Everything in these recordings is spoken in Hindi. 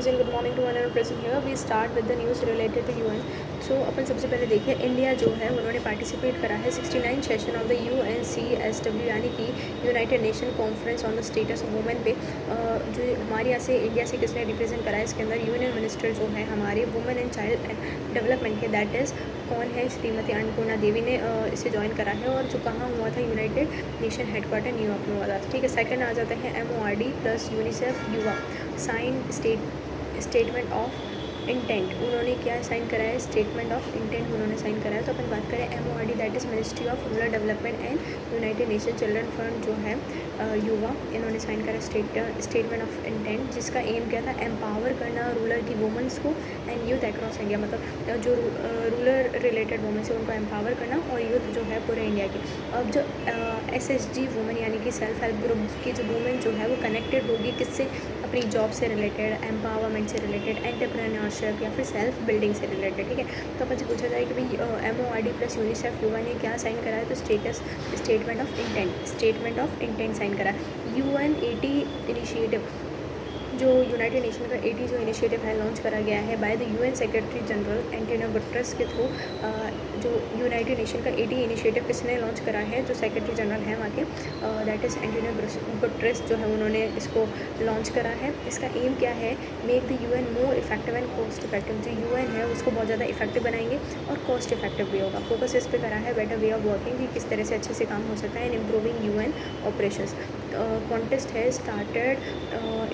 ladies and good morning to one and present here. We start with the news related to UN. So अपन सबसे पहले देखिए इंडिया जो है उन्होंने पार्टिसिपेट करा है 69 सेशन ऑफ द UNCSW यानी कि United nation conference on the status of women पे जो हमारे यहाँ से इंडिया से किसने रिप्रेजेंट करा है इसके अंदर यूनियन मिनिस्टर जो है हमारे वुमेन एंड चाइल्ड डेवलपमेंट के दैट इज़ कौन है श्रीमती अन्नपूर्णा देवी ने इसे ज्वाइन करा है और जो कहाँ हुआ था यूनाइटेड नेशन हेडक्वार्टर न्यूयॉर्क में हुआ था। ठीक है, सेकंड आ जाते हैं MORD प्लस यूनिसेफ युवा साइन स्टेटमेंट ऑफ इंटेंट। उन्होंने क्या साइन करा है? स्टेटमेंट ऑफ इंटेंट उन्होंने साइन करा है। तो अपन बात करें MORD that is ministry of rural development and United nation children fund जो है युवा, इन्होंने साइन करा स्टेटमेंट ऑफ इंटेंट जिसका एम क्या था? एम्पावर करना रूरल की वुमेंस को एंड यूथ अक्रॉस इंडिया, मतलब जो रूरल रिलेटेड वुमेंस है उनको एम्पावर करना और यूथ जो है पूरे इंडिया की। अब जो SHG वुमेन यानी कि सेल्फ हेल्प ग्रुप की जो वुमेन जो है वो कनेक्टेड होगी किससे? अपनी जॉब से रिलेटेड, एम्पावरमेंट से रिलेटेड, एंटरप्रेन्योरशिप या फिर सेल्फ बिल्डिंग से रिलेटेड। ठीक है, तो अपन से पूछा जाए कि भाई MORD प्लस यूनिसेफ युवा ने क्या साइन करा है? तो स्टेटमेंट ऑफ इंटेंट साइन करा है। UN80 इनिशिएटिव जो यूनाइटेड नेशन का 80 जो इनिशिएटिव है लॉन्च करा गया है by the UN secretary general Antonio Guterres के थ्रू। जो यूनाइटेड नेशन का 80 इनिशिएटिव किसने लॉन्च करा है? जो सेक्रेटरी जनरल हैं वहाँ के दैट इज़ एंटोनियो गुटेरेस जो है उन्होंने इसको लॉन्च करा है। इसका एम क्या है? Make the UN more effective and cost effective. जो UN है उसको बहुत ज़्यादा इफेक्टिव बनाएंगे और कॉस्ट इफेक्टिव भी होगा। फोकस इस पर करा है बेटर वे ऑफ वर्किंग कि किस तरह से अच्छे से काम हो सकता है in improving UN operations. Context है स्टार्टेड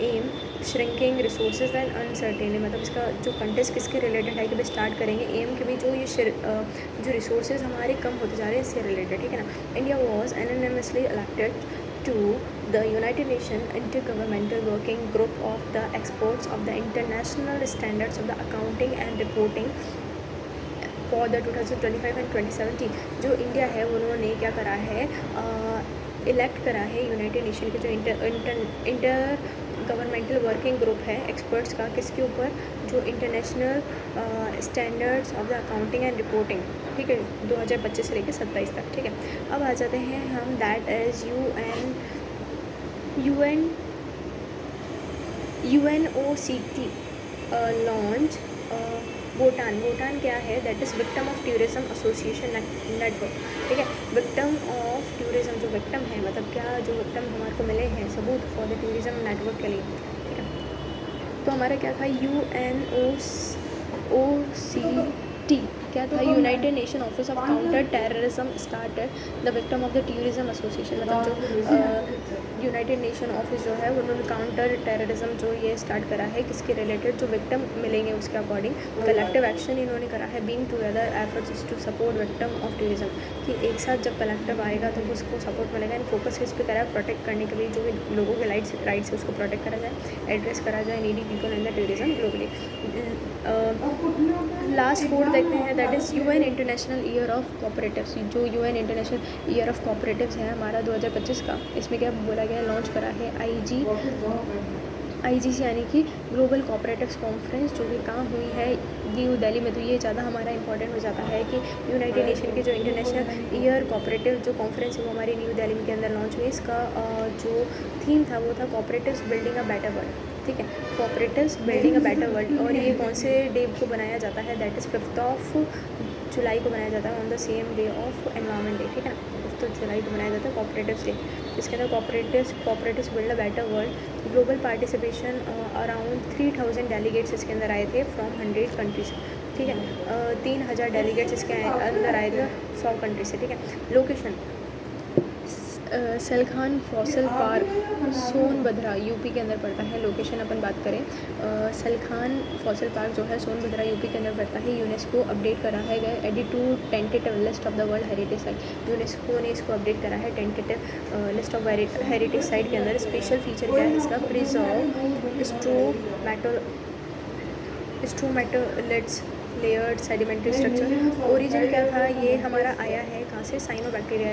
एम श्रिंकिंग रिसोर्सेज एंड अनसर्टेनली, मतलब इसका जो कंटेस्ट किसके रिलेटेड है कि भाई स्टार्ट करेंगे एम के भी जो जो रिसोर्सेज हमारे कम होते जा रहे हैं इससे रिलेटेड। ठीक है ना। India was anonymously elected to the United Nation intergovernmental working group of the experts of the international standards of the accounting and reporting for the 2025 and 2017। जो इंडिया है उन्होंने क्या करा है? इलेक्ट करा है यूनाइटेड नेशन के जो इंटर गवर्नमेंटल वर्किंग ग्रुप है एक्सपर्ट्स का किसके ऊपर? जो international standards of the accounting and reporting. ठीक है, 2025 से लेकर 27 तक। ठीक है, अब आ जाते हैं हम that as UNOCT launch Bhutan क्या है? That is victim of tourism association network. ठीक है, विक्टिम ऑफ टूरिज्म जो विक्टिम है मतलब क्या जो विक्टिम हमारे को मिले हैं सबूत फॉर द टूरिज्म नेटवर्क के लिए। ठीक है, तो हमारा क्या था? UNOCT क्या था? United nation office of counter terrorism started the victim of the tourism association, मतलब जो यूनाइटेड नेशन ऑफिस जो है उन्होंने काउंटर टेररिज्म जो ये स्टार्ट करा है किसके रिलेटेड? जो विक्टिम मिलेंगे उसके अकॉर्डिंग कलेक्टिव एक्शन इन्होंने करा है being together efforts to support victim of tourism, कि एक साथ जब कलेक्टिव आएगा तो उसको सपोर्ट मिलेगा। एंड फोकस किस पे करा है? प्रोटेक्ट करने के लिए जो भी लोगों के राइट्स है उसको प्रोटेक्ट करा जाए, एड्रेस करा जाए needy people in the tourism globally. Last code देखते हैं that is UN international year of cooperatives. जो UN international year of cooperatives है हमारा 2025 का, इसमें क्या बोला गया? लॉन्च करा है IGC यानी कि ग्लोबल कोऑपरेटिव्स कॉन्फ्रेंस जो कि कहाँ हुई है? न्यू दिल्ली में। तो ये ज़्यादा हमारा इंपॉर्टेंट हो जाता है कि यूनाइटेड नेशन के जो इंटरनेशनल ईयर कोऑपरेटिव जो कॉन्फ्रेंस है वो हमारी न्यू दिल्ली के अंदर लॉन्च हुई। इसका जो थीम था वो था cooperatives building a better world. ठीक है, cooperatives building a better world. और ये कौन से डे को बनाया जाता है? दैट इज़ 5 जुलाई को बनाया जाता है on the same day of environment day. ठीक है ना, 5 जुलाई को बनाया जाता है कोऑपरेटिव्स डे। इसके अंदर cooperatives build a better world. Global participation around 3000 delegates इसके अंदर आए थे फ्रॉम 100 कंट्रीज। ठीक है, 3000 डेलीगेट्स इसके अंदर आए थे 100 कंट्री से। ठीक है, location Salkhan fossil park Sonbhadra UP के अंदर पड़ता है। लोकेशन अपन बात करें सलखान फॉसल पार्क जो है सोनभद्रा यूपी के अंदर पड़ता है। यूनेस्को अपडेट करा है गया edit to tentative list of the world heritage site. UNESCO ने इसको अपडेट करा है tentative list of heritage site के अंदर। स्पेशल फीचर क्या है इसका? Preserve stromatolites layered sedimentary structure. Origin क्या था? ये हमारा आया है कहाँ से? साइनोबैक्टीरिया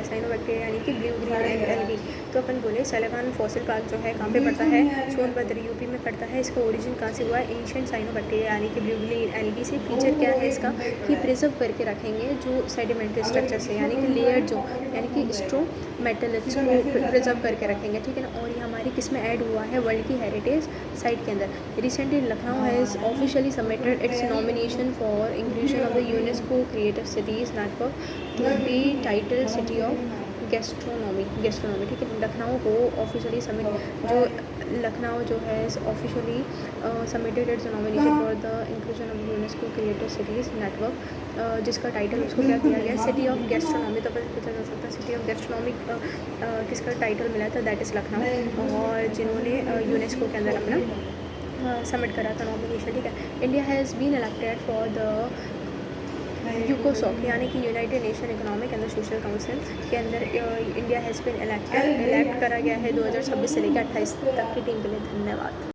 यानी कि ब्लू ग्रीन एल्गी। तो अपन बोले सलखान फॉसिल पार्क जो है कहाँ पे पड़ता है? सोनभद्र यूपी में पड़ता है। इसका ओरिजिन कहाँ से हुआ है? एंशिएंट साइनोबैक्टीरिया यानी कि ब्लू ग्रीन एल्गी से। फीचर क्या है इसका? कि प्रिजर्व करके रखेंगे जो सेडिमेंट्री स्ट्रक्चर से यानी कि लेयर जो यानी कि स्ट्रोमेटोलिट्स को प्रिजर्व करके रखेंगे। ठीक है ना, और ये हमारे हमारी किस में ऐड हुआ है, वर्ल्ड की हेरिटेज साइट के अंदर। Recently Lucknow has officially submitted its nomination for inclusion of the UNESCO creative cities network to be title city of gastronomy, ठीक है। लखनऊ को ऑफिशियली सबमिट, जो लखनऊ जो है officially submitted its nomination for the inclusion of UNESCO creative cities network, जिसका टाइटल उसको क्या किया गया, सिटी ऑफ गैस्ट्रोनॉमी। तो पता पूछा जा सकता है सिटी ऑफ गैस्ट्रोनॉमी किसका टाइटल मिला था, दैट इज़ लखनऊ, और जिन्होंने यूनेस्को के अंदर अपना सबमिट करा था नॉमिनेशन, ठीक है। India has been elected for the यूकोसॉक यानी कि United Nation economic and social council के अंदर इंडिया हैज़ बीन इलेक्ट करा गया है 2026 से लेकर 28 तक की टीम के लिए। धन्यवाद।